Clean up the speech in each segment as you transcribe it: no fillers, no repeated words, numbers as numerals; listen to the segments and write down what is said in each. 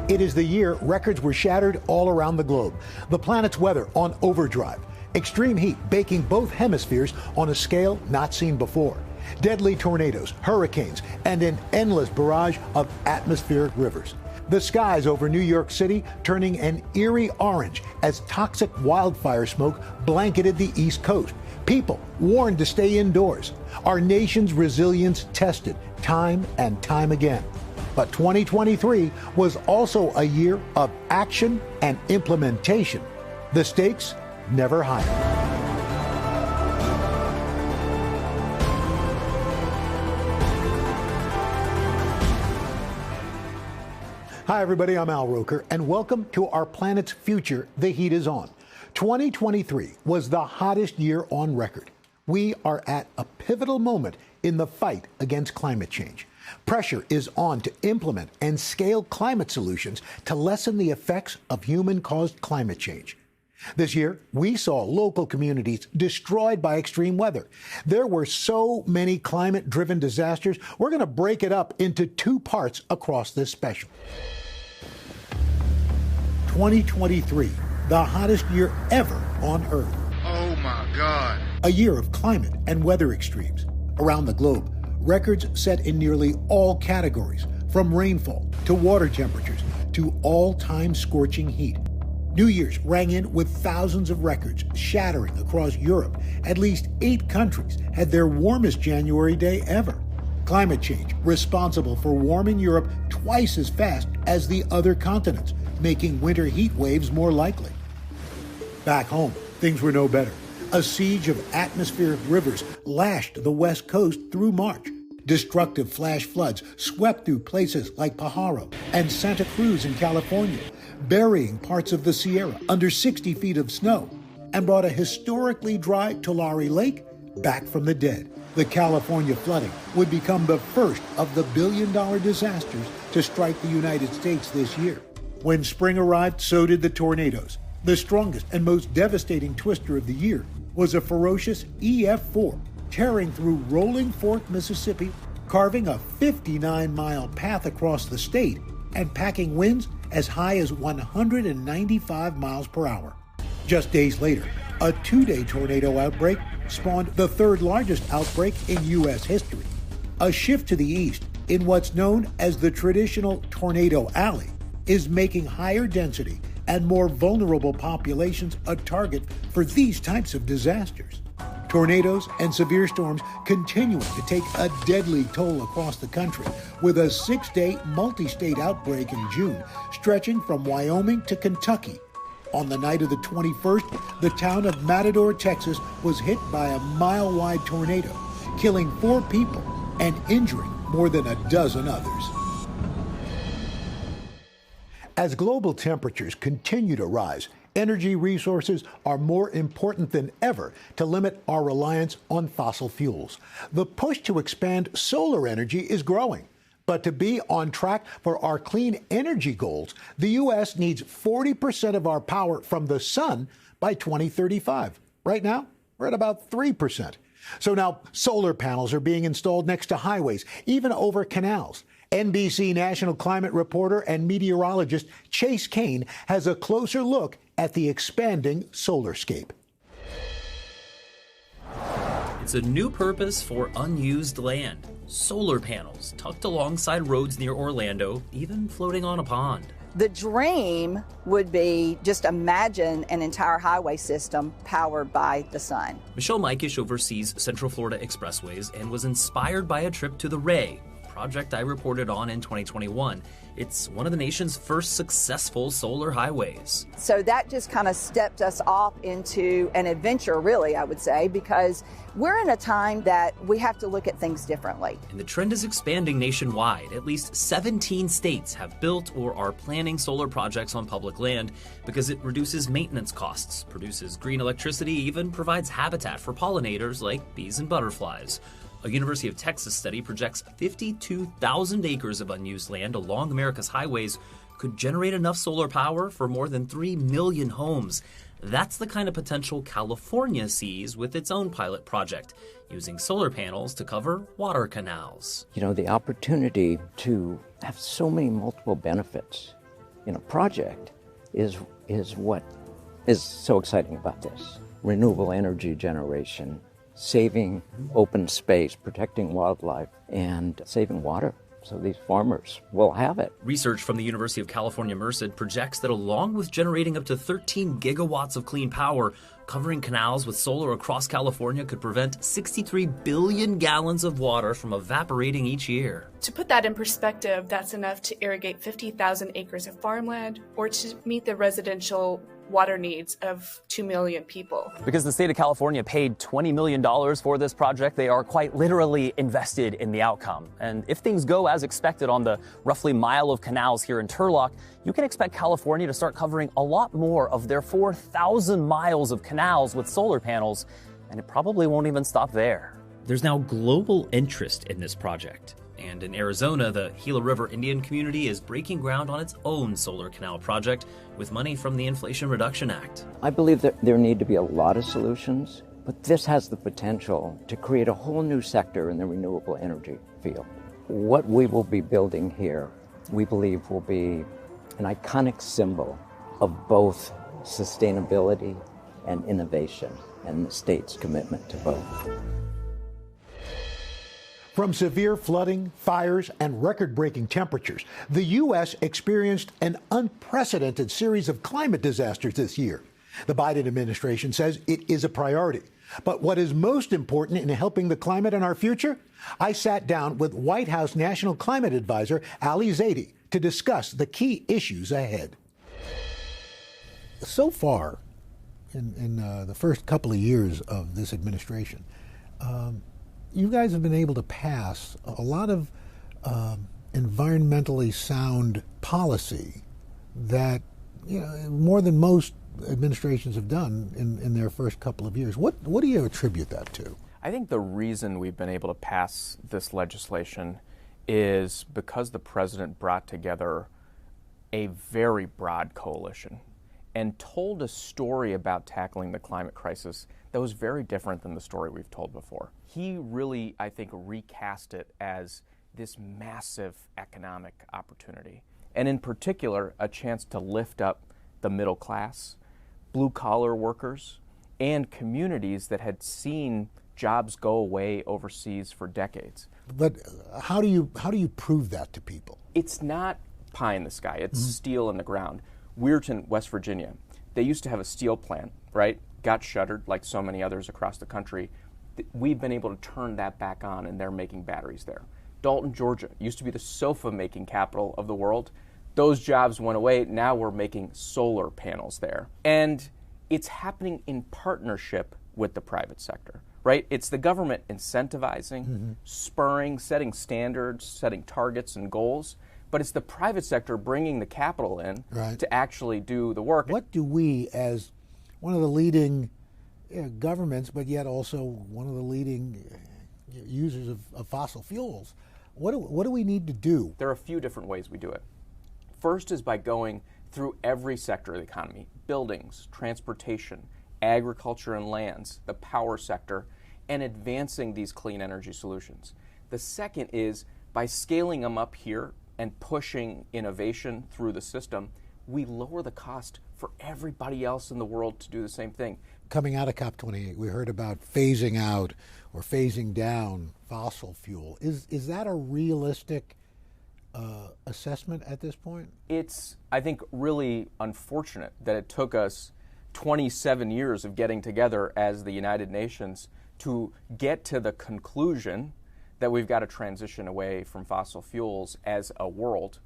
It is the year records were shattered all around the globe. The planet's weather on overdrive. Extreme heat baking both hemispheres on a scale not seen before. Deadly tornadoes, hurricanes, and an endless barrage of atmospheric rivers. The skies over New York City turning an eerie orange as toxic wildfire smoke blanketed the East Coast. People warned to stay indoors. Our nation's resilience tested time and time again. But 2023 was also a year of action and implementation. The stakes never higher. Hi, everybody. I'm Al Roker, and welcome to our planet's future. The heat is on. 2023 was the hottest year on record. We are at a pivotal moment in the fight against climate change. Pressure is on to implement and scale climate solutions to lessen the effects of human-caused climate change. This year, we saw local communities destroyed by extreme weather. There were so many climate-driven disasters, we're going to break it up into two parts across this special. 2023, the hottest year ever on Earth. Oh my God. A year of climate and weather extremes. Around the globe, records set in nearly all categories, from rainfall to water temperatures to all-time scorching heat. New Year's rang in with thousands of records shattering across Europe. At least 8 countries had their warmest January day ever. Climate change responsible for warming Europe twice as fast as the other continents, making winter heat waves more likely. Back home, things were no better. A siege of atmospheric rivers lashed the West Coast through March. Destructive flash floods swept through places like Pajaro and Santa Cruz in California, burying parts of the Sierra under 60 feet of snow, and brought a historically dry Tulare Lake back from the dead. The California flooding would become the first of the billion-dollar disasters to strike the United States this year. When spring arrived, so did the tornadoes. The strongest and most devastating twister of the year was a ferocious EF4 tearing through Rolling Fork, Mississippi, carving a 59-mile path across the state and packing winds as high as 195 miles per hour. Just days later, a 2-day tornado outbreak spawned the third largest outbreak in U.S. history. A shift to the east in what's known as the traditional tornado alley is making higher density and more vulnerable populations a target for these types of disasters. Tornadoes and severe storms continuing to take a deadly toll across the country, with a 6-day multi-state outbreak in June stretching from Wyoming to Kentucky. On the night of the 21st, the town of Matador, Texas, was hit by a mile-wide tornado, killing 4 people and injuring more than a dozen others. As global temperatures continue to rise, energy resources are more important than ever to limit our reliance on fossil fuels. The push to expand solar energy is growing. But to be on track for our clean energy goals, the U.S. needs 40% of our power from the sun by 2035. Right now, we're at about 3%. So now solar panels are being installed next to highways, even over canals. NBC national climate reporter and meteorologist Chase Kane has a closer look at the expanding solarscape. It's a new purpose for unused land. Solar panels tucked alongside roads near Orlando, even floating on a pond. The dream would be, just imagine an entire highway system powered by the sun. Michelle Mikish oversees Central Florida expressways and was inspired by a trip to the Ray, project I reported on in 2021. It's one of the nation's first successful solar highways. So that just kind of stepped us off into an adventure, really, I would say, because we're in a time that we have to look at things differently. And the trend is expanding nationwide. At least 17 states have built or are planning solar projects on public land because it reduces maintenance costs, produces green electricity, even provides habitat for pollinators like bees and butterflies. A University of Texas study projects 52,000 acres of unused land along America's highways could generate enough solar power for more than 3 million homes. That's the kind of potential California sees with its own pilot project, using solar panels to cover water canals. You know, the opportunity to have so many multiple benefits project is what is so exciting about this. Renewable energy generation, saving open space, protecting wildlife, and saving water. So these farmers will have it. Research from the University of California, Merced projects that along with generating up to 13 gigawatts of clean power, covering canals with solar across California could prevent 63 billion gallons of water from evaporating each year. To put that in perspective, that's enough to irrigate 50,000 acres of farmland or to meet the residential water needs of 2 million people. Because the state of California paid $20 million for this project, they are quite literally invested in the outcome. And if things go as expected on the roughly mile of canals here in Turlock, you can expect California to start covering a lot more of their 4,000 miles of canals with solar panels, and it probably won't even stop there. There's now global interest in this project. And in Arizona, the Gila River Indian community is breaking ground on its own solar canal project with money from the Inflation Reduction Act. I believe that there need to be a lot of solutions, but this has the potential to create a whole new sector in the renewable energy field. What we will be building here, we believe, will be an iconic symbol of both sustainability and innovation, and the state's commitment to both. From severe flooding, fires, and record-breaking temperatures, the U.S. experienced an unprecedented series of climate disasters this year. The Biden administration says it is a priority. But what is most important in helping the climate in our future? I sat down with White House National Climate Advisor Ali Zaidi to discuss the key issues ahead. So far, in the first couple of years of this administration, you guys have been able to pass a lot of environmentally sound policy that, more than most administrations have done in their first couple of years. What do you attribute that to? I think the reason we've been able to pass this legislation is because the president brought together a very broad coalition and told a story about tackling the climate crisis that was very different than the story we've told before. He really, I think, recast it as this massive economic opportunity, and in particular, a chance to lift up the middle class, blue-collar workers, and communities that had seen jobs go away overseas for decades. But how do you prove that to people? It's not pie in the sky, it's steel in the ground. Weirton, West Virginia, they used to have a steel plant, right? Got shuttered like so many others across the country. We've been able to turn that back on, and they're making batteries there. Dalton, Georgia, used to be the sofa-making capital of the world. Those jobs went away. Now we're making solar panels there. And it's happening in partnership with the private sector, right? It's the government incentivizing, spurring, setting standards, setting targets and goals. But it's the private sector bringing the capital in to actually do the work. What do we, as one of the leading governments, but yet also one of the leading users of fossil fuels, what do we need to do? There are a few different ways we do it. First is by going through every sector of the economy: buildings, transportation, agriculture and lands, the power sector, and advancing these clean energy solutions. The second is by scaling them up here and pushing innovation through the system, we lower the cost for everybody else in the world to do the same thing. Coming out of COP28, we heard about phasing out or phasing down fossil fuel. Is that a realistic assessment at this point? It's, I think, really unfortunate that it took us 27 years of getting together as the United Nations to get to the conclusion that we've got to transition away from fossil fuels as a world.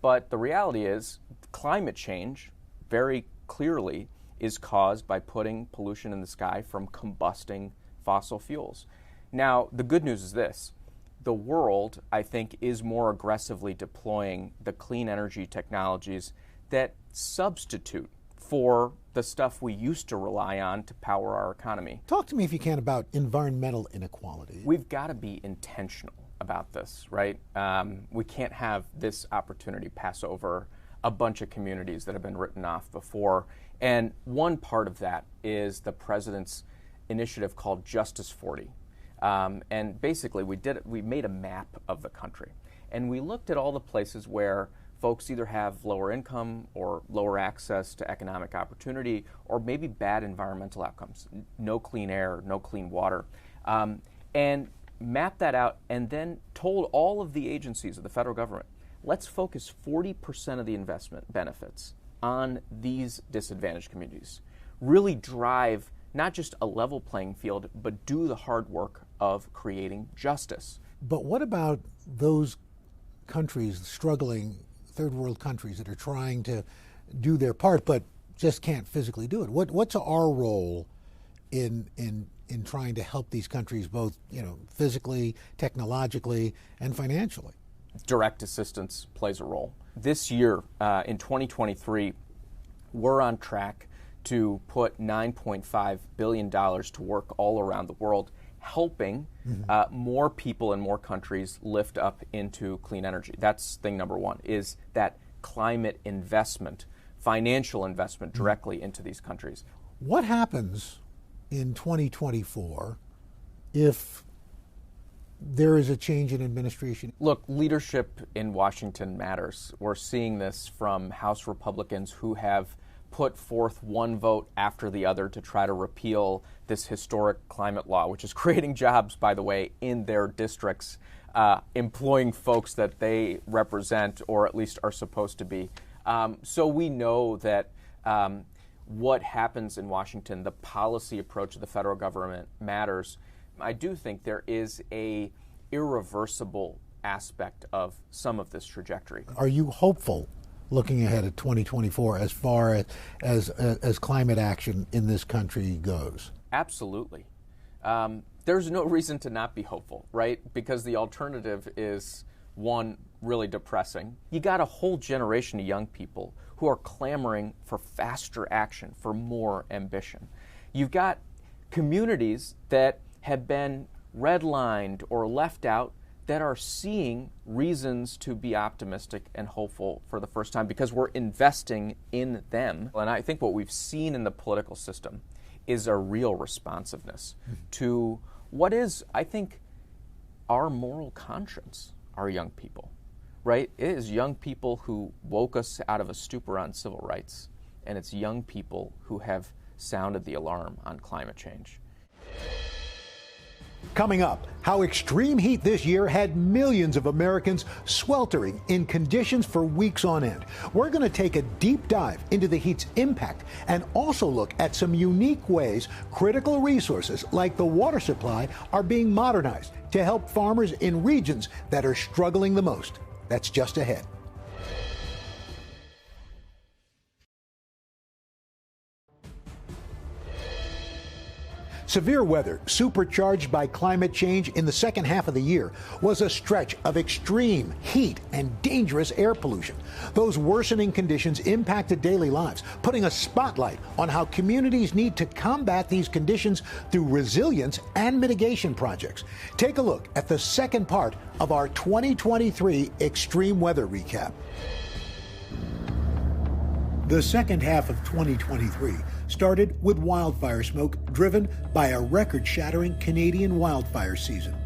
But the reality is climate change very clearly is caused by putting pollution in the sky from combusting fossil fuels. Now, the good news is this. The world, I think, is more aggressively deploying the clean energy technologies that substitute for the stuff we used to rely on to power our economy. Talk to me, if you can, about environmental inequality. We've got to be intentional about this, right? We can't have this opportunity pass over a bunch of communities that have been written off before. And one part of that is the president's initiative called Justice 40. And basically we made a map of the country. And we looked at all the places where folks either have lower income or lower access to economic opportunity, or maybe bad environmental outcomes, no clean air, no clean water, and mapped that out and then told all of the agencies of the federal government, let's focus 40% of the investment benefits on these disadvantaged communities. Really drive not just a level playing field, but do the hard work of creating justice. But what about those countries, struggling third world countries that are trying to do their part but just can't physically do it? What's our role in trying to help these countries both, physically, technologically, and financially? Direct assistance plays a role. This year, in 2023, we're on track to put $9.5 billion to work all around the world, helping more people in more countries lift up into clean energy. That's thing number one, is that climate investment, financial investment directly into these countries. What happens in 2024 if there is a change in administration? Look, leadership in Washington matters. We're seeing this from House Republicans who have put forth one vote after the other to try to repeal this historic climate law, which is creating jobs, by the way, in their districts, employing folks that they represent or at least are supposed to be. So we know that what happens in Washington, the policy approach of the federal government matters. I do think there is a irreversible aspect of some of this trajectory. Are you hopeful looking ahead at 2024 as far as climate action in this country goes? Absolutely. There's no reason to not be hopeful, right? Because the alternative is, one, really depressing. You got a whole generation of young people who are clamoring for faster action, for more ambition. You've got communities that have been redlined or left out that are seeing reasons to be optimistic and hopeful for the first time because we're investing in them. And I think what we've seen in the political system is a real responsiveness to what is, I think, our moral conscience, our young people, right? It is young people who woke us out of a stupor on civil rights, and it's young people who have sounded the alarm on climate change. Coming up, how extreme heat this year had millions of Americans sweltering in conditions for weeks on end. We're going to take a deep dive into the heat's impact and also look at some unique ways critical resources like the water supply are being modernized to help farmers in regions that are struggling the most. That's just ahead. Severe weather, supercharged by climate change in the second half of the year, was a stretch of extreme heat and dangerous air pollution. Those worsening conditions impacted daily lives, putting a spotlight on how communities need to combat these conditions through resilience and mitigation projects. Take a look at the second part of our 2023 Extreme Weather Recap. The second half of 2023 started with wildfire smoke driven by a record-shattering Canadian wildfire season.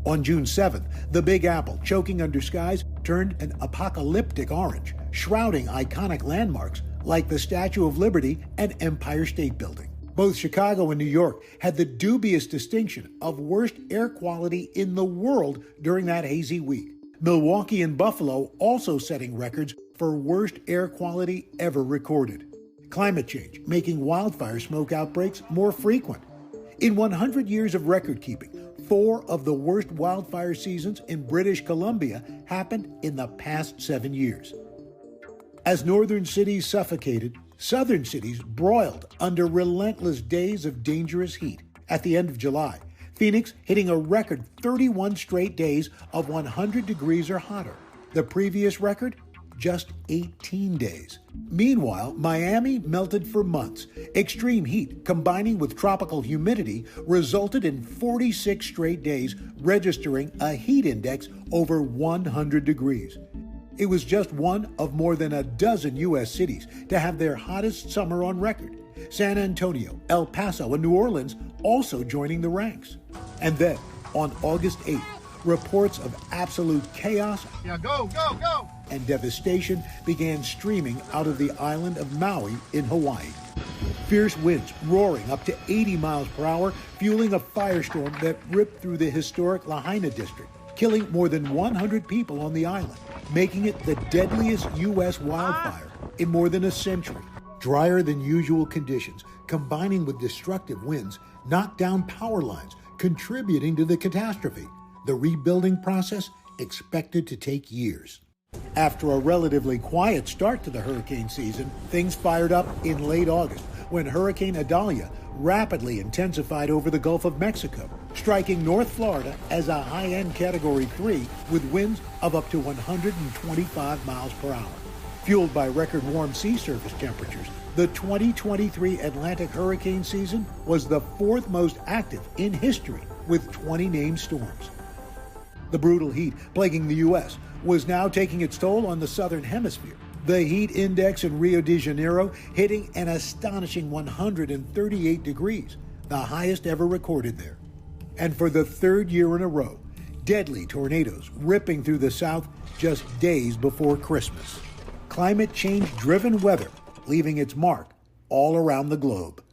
On June 7th, the Big Apple, choking under skies, turned an apocalyptic orange, shrouding iconic landmarks like the Statue of Liberty and Empire State Building. Both Chicago and New York had the dubious distinction of worst air quality in the world during that hazy week. Milwaukee and Buffalo also setting records for worst air quality ever recorded. Climate change making wildfire smoke outbreaks more frequent. In 100 years of record keeping, 4 of the worst wildfire seasons in British Columbia happened in the past 7 years. As northern cities suffocated, southern cities broiled under relentless days of dangerous heat. At the end of July, Phoenix hitting a record 31 straight days of 100 degrees or hotter. The previous record, just 18 days. Meanwhile, Miami melted for months. Extreme heat combining with tropical humidity resulted in 46 straight days, registering a heat index over 100 degrees. It was just one of more than a dozen U.S. cities to have their hottest summer on record. San Antonio, El Paso, and New Orleans also joining the ranks. And then, on August 8th, reports of absolute chaos and devastation began streaming out of the island of Maui in Hawaii. Fierce winds roaring up to 80 miles per hour, fueling a firestorm that ripped through the historic Lahaina district, killing more than 100 people on the island, making it the deadliest U.S. wildfire in more than a century. Drier than usual conditions, combining with destructive winds, knocked down power lines, contributing to the catastrophe. The rebuilding process expected to take years. After a relatively quiet start to the hurricane season, things fired up in late August when Hurricane Idalia rapidly intensified over the Gulf of Mexico, striking North Florida as a high-end Category 3 with winds of up to 125 miles per hour. Fueled by record warm sea surface temperatures, the 2023 Atlantic hurricane season was the fourth most active in history, with 20 named storms. The brutal heat plaguing the U.S. was now taking its toll on the southern hemisphere. The heat index in Rio de Janeiro hitting an astonishing 138 degrees, the highest ever recorded there. And for the third year in a row, deadly tornadoes ripping through the south just days before Christmas. Climate change-driven weather leaving its mark all around the globe.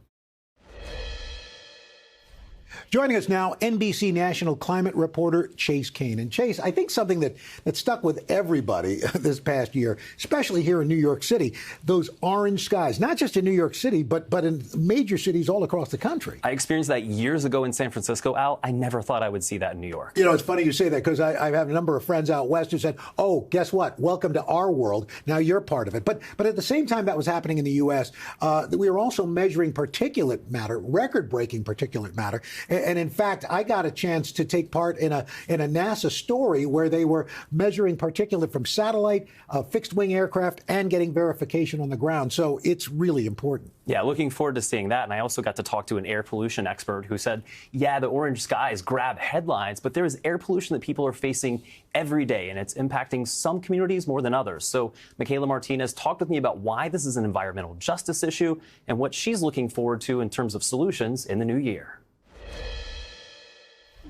Joining us now, NBC national climate reporter Chase Kane. And Chase, I think something that stuck with everybody this past year, especially here in New York City, those orange skies, not just in New York City, but in major cities all across the country. I experienced that years ago in San Francisco, Al. I never thought I would see that in New York. You know, it's funny you say that because I have a number of friends out west who said, oh, guess what? Welcome to our world. Now you're part of it. But at the same time that was happening in the U.S., we were also measuring particulate matter, record-breaking particulate matter. And in fact, I got a chance to take part in a NASA story where they were measuring particulate from satellite, fixed-wing aircraft, and getting verification on the ground. So it's really important. Yeah, looking forward to seeing that. And I also got to talk to an air pollution expert who said, yeah, the orange skies grab headlines, but there is air pollution that people are facing every day, and it's impacting some communities more than others. So Michaela Martinez talked with me about why this is an environmental justice issue and what she's looking forward to in terms of solutions in the new year.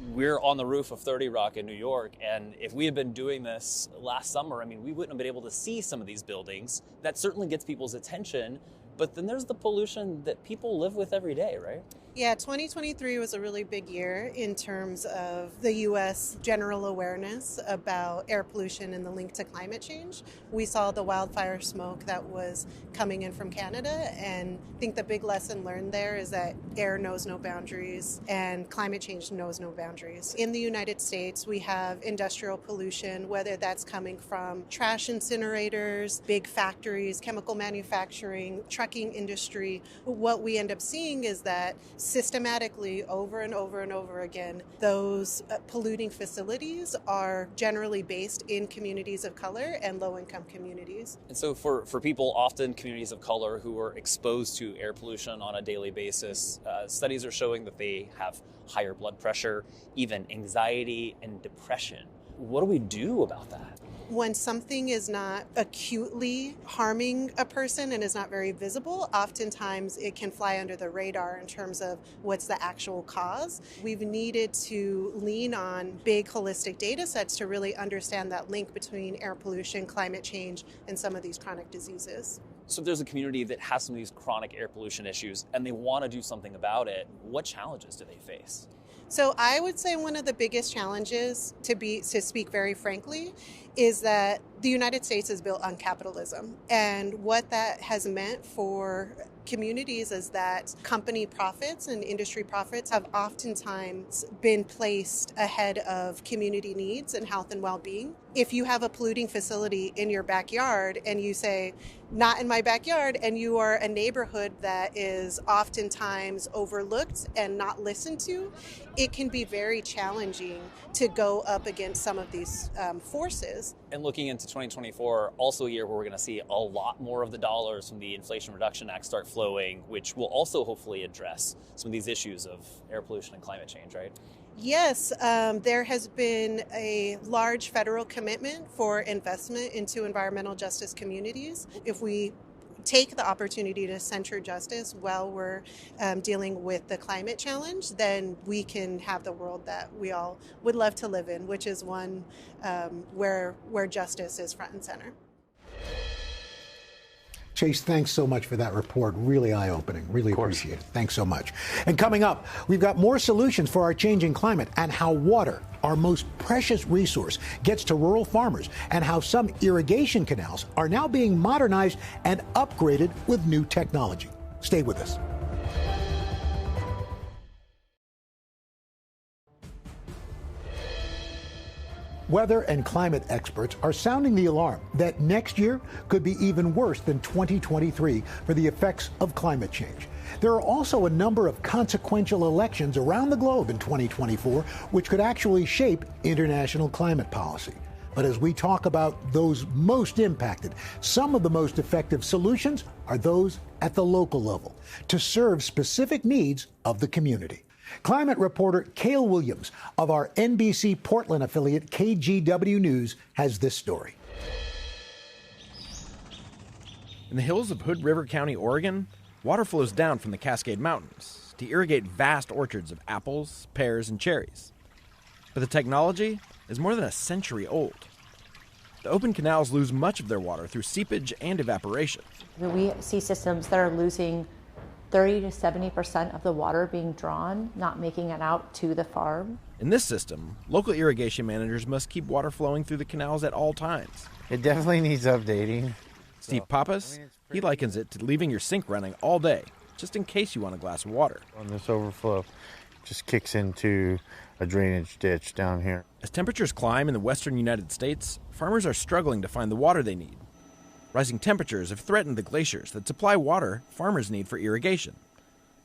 We're on the roof of 30 Rock in New York, and if we had been doing this last summer, I mean, we wouldn't have been able to see some of these buildings. That certainly gets people's attention, but then there's the pollution that people live with every day, right? Yeah, 2023 was a really big year in terms of the U.S. general awareness about air pollution and the link to climate change. We saw the wildfire smoke that was coming in from Canada, and I think the big lesson learned there is that air knows no boundaries and climate change knows no boundaries. In the United States, we have industrial pollution, whether that's coming from trash incinerators, big factories, chemical manufacturing, trucking industry. What we end up seeing is that systematically, over and over and over again, those polluting facilities are generally based in communities of color and low-income communities. And so for people, often communities of color who are exposed to air pollution on a daily basis, studies are showing that they have higher blood pressure, even anxiety and depression. What do we do about that? When something is not acutely harming a person and is not very visible, oftentimes it can fly under the radar in terms of what's the actual cause. We've needed to lean on big holistic data sets to really understand that link between air pollution, climate change, and some of these chronic diseases. So if there's a community that has some of these chronic air pollution issues and they want to do something about it, what challenges do they face? So I would say one of the biggest challenges, to speak very frankly, is that the United States is built on capitalism. And what that has meant for communities is that company profits and industry profits have oftentimes been placed ahead of community needs and health and well-being. If you have a polluting facility in your backyard and you say, not in my backyard, and you are a neighborhood that is oftentimes overlooked and not listened to, it can be very challenging to go up against some of these forces. And looking into 2024, also a year where we're going to see a lot more of the dollars from the Inflation Reduction Act start flowing, which will also hopefully address some of these issues of air pollution and climate change, right? Yes, there has been a large federal commitment for investment into environmental justice communities. If we take the opportunity to center justice while we're dealing with the climate challenge, then we can have the world that we all would love to live in, which is one where justice is front and center. Chase, thanks so much for that report. Really eye-opening. Really appreciate it. Thanks so much. And coming up, we've got more solutions for our changing climate and how water, our most precious resource, gets to rural farmers, and how some irrigation canals are now being modernized and upgraded with new technology. Stay with us. Weather and climate experts are sounding the alarm that next year could be even worse than 2023 for the effects of climate change. There are also a number of consequential elections around the globe in 2024, which could actually shape international climate policy. But as we talk about those most impacted, some of the most effective solutions are those at the local level to serve specific needs of the community. Climate reporter Cale Williams of our NBC Portland affiliate KGW News has this story. In the hills of Hood River County, Oregon, water flows down from the Cascade Mountains to irrigate vast orchards of apples, pears, and cherries. But the technology is more than a century old. The open canals lose much of their water through seepage and evaporation. We see systems that are losing 30 to 70% of the water being drawn, not making it out to the farm. In this system, local irrigation managers must keep water flowing through the canals at all times. It definitely needs updating. Steve Pappas, he likens it to leaving your sink running all day, just in case you want a glass of water. On this overflow, just kicks into a drainage ditch down here. As temperatures climb in the western United States, farmers are struggling to find the water they need. Rising temperatures have threatened the glaciers that supply water farmers need for irrigation.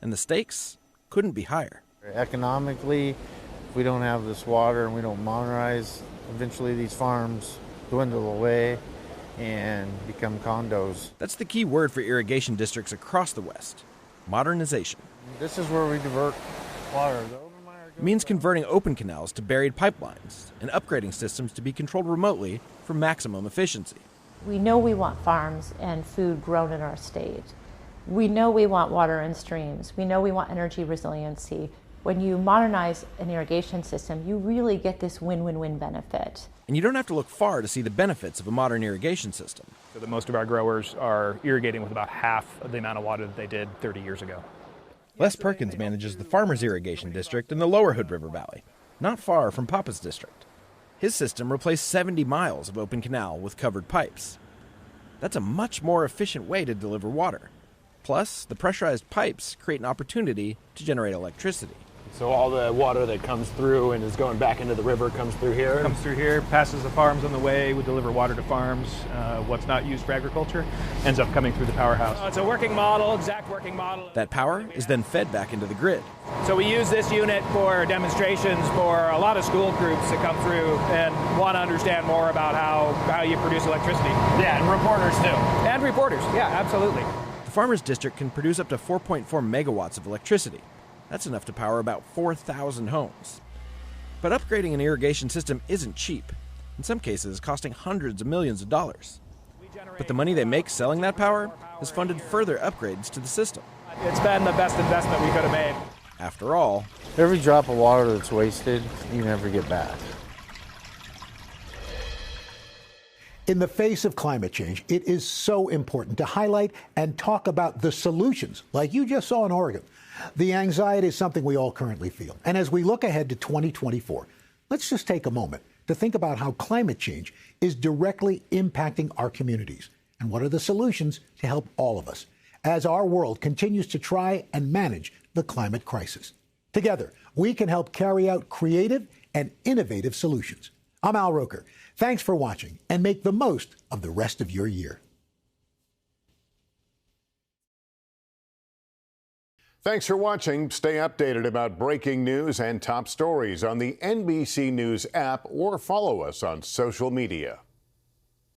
And the stakes couldn't be higher. Economically, if we don't have this water and we don't modernize, eventually these farms dwindle away and become condos. That's the key word for irrigation districts across the West: modernization. This is where we divert water. It means converting open canals to buried pipelines and upgrading systems to be controlled remotely for maximum efficiency. We know we want farms and food grown in our state. We know we want water in streams. We know we want energy resiliency. When you modernize an irrigation system, you really get this win-win-win benefit. And you don't have to look far to see the benefits of a modern irrigation system. So that most of our growers are irrigating with about half of the amount of water that they did 30 years ago. Les Perkins manages the Farmers Irrigation District in the lower Hood River Valley, not far from Papa's district. His system replaced 70 miles of open canal with covered pipes. That's a much more efficient way to deliver water. Plus, the pressurized pipes create an opportunity to generate electricity. So all the water that comes through and is going back into the river comes through here? Comes through here, passes the farms on the way. We deliver water to farms. What's not used for agriculture ends up coming through the powerhouse. It's a working model, exact working model. That power is then fed back into the grid. So we use this unit for demonstrations for a lot of school groups that come through and want to understand more about how you produce electricity. Yeah, and reporters too. And reporters, yeah, absolutely. The Farmers District can produce up to 4.4 megawatts of electricity. That's enough to power about 4,000 homes. But upgrading an irrigation system isn't cheap, in some cases costing hundreds of millions of dollars. But the money they make selling that power has funded further upgrades to the system. It's been the best investment we could have made. After all, every drop of water that's wasted, you never get back. In the face of climate change, it is so important to highlight and talk about the solutions, like you just saw in Oregon. The anxiety is something we all currently feel. And as we look ahead to 2024, let's just take a moment to think about how climate change is directly impacting our communities and what are the solutions to help all of us as our world continues to try and manage the climate crisis. Together, we can help carry out creative and innovative solutions. I'm Al Roker. Thanks for watching, and make the most of the rest of your year. Thanks for watching. Stay updated about breaking news and top stories on the NBC News app or follow us on social media.